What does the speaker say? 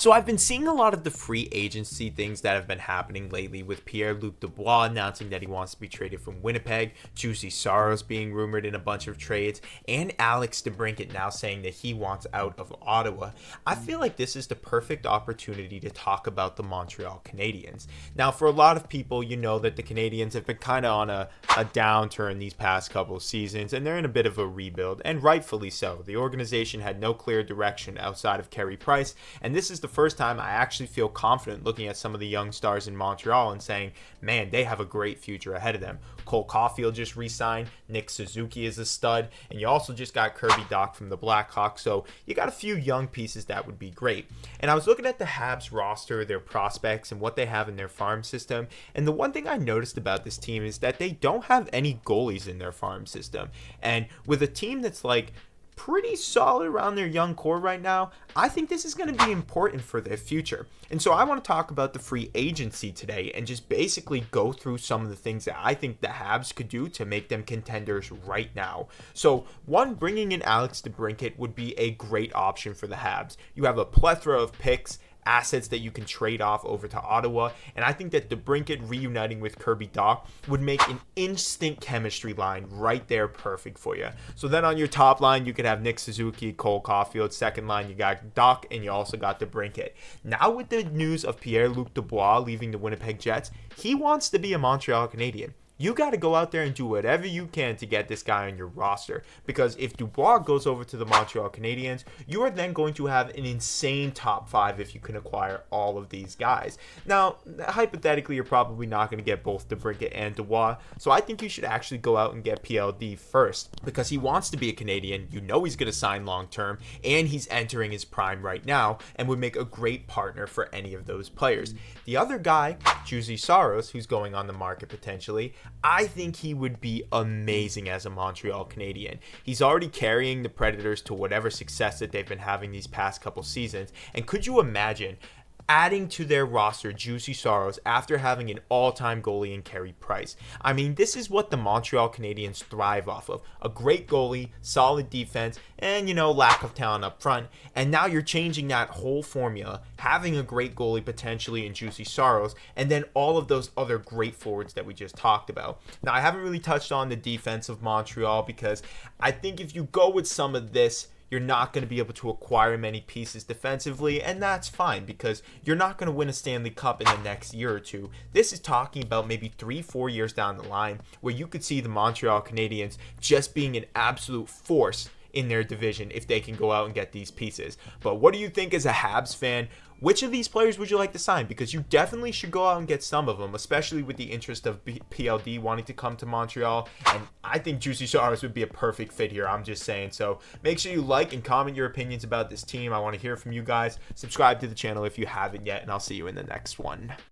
So I've been seeing a lot of the free agency things that have been happening lately with Pierre-Luc Dubois announcing that he wants to be traded from Winnipeg, Juicy Saros being rumored in a bunch of trades, and Alex DeBrincat now saying that he wants out of Ottawa. I feel like this is the perfect opportunity to talk about the Montreal Canadiens. Now, for a lot of people, you know that the Canadiens have been kind of on a downturn these past couple of seasons, and they're in a bit of a rebuild, and rightfully so. The organization had no clear direction outside of Carey Price, and this is the first time I actually feel confident looking at some of the young stars in Montreal and saying, man, they have a great future ahead of them. Cole Caulfield just re-signed, Nick Suzuki is a stud, and you also just got Kirby Dach from the Blackhawks, so you got a few young pieces that would be great. And I was looking at the Habs roster, their prospects, and what they have in their farm system, and the one thing I noticed about this team is that they don't have any goalies in their farm system. And with a team that's like pretty solid around their young core right now, I think this is going to be important for their future. And so I want to talk about the free agency today and just basically go through some of the things that I think the Habs could do to make them contenders right now. So one, bringing in Alex DeBrincat would be a great option for the Habs. You have a plethora of picks, assets that you can trade off over to Ottawa, and I think that DeBrincat reuniting with Kirby Dach would make an instant chemistry line right there perfect for you. So then on your top line, you could have Nick Suzuki, Cole Caulfield. Second line, you got Dach, and you also got DeBrincat. Now with the news of Pierre-Luc Dubois leaving the Winnipeg Jets, he wants to be a Montreal Canadien. You got to go out there and do whatever you can to get this guy on your roster, because if Dubois goes over to the Montreal Canadiens, you are then going to have an insane top five if you can acquire all of these guys. Now, hypothetically, you're probably not going to get both DeBrincat and Dubois, so I think you should actually go out and get PLD first, because he wants to be a Canadian. You know he's going to sign long term, and he's entering his prime right now, and would make a great partner for any of those players. The other guy, Juicy Saros, who's going on the market potentially, I think he would be amazing as a Montreal Canadien. He's already carrying the Predators to whatever success that they've been having these past couple seasons. And could you imagine adding to their roster Juicy Saros after having an all-time goalie in Carey Price? I mean, this is what the Montreal Canadiens thrive off of. A great goalie, solid defense, and, lack of talent up front. And now you're changing that whole formula, having a great goalie potentially in Juicy Saros, and then all of those other great forwards that we just talked about. Now, I haven't really touched on the defense of Montreal, because I think if you go with some of this, you're not going to be able to acquire many pieces defensively, and that's fine, because you're not going to win a Stanley Cup in the next year or two. This is talking about maybe 3-4 years down the line, where you could see the Montreal Canadiens just being an absolute force in their division if they can go out and get these pieces. But what do you think as a Habs fan? Which of these players would you like to sign? Because you definitely should go out and get some of them, especially with the interest of PLD wanting to come to Montreal. And I think Juicy Saros would be a perfect fit here. I'm just saying. So make sure you like and comment your opinions about this team. I want to hear from you guys. Subscribe to the channel if you haven't yet, and I'll see you in the next one.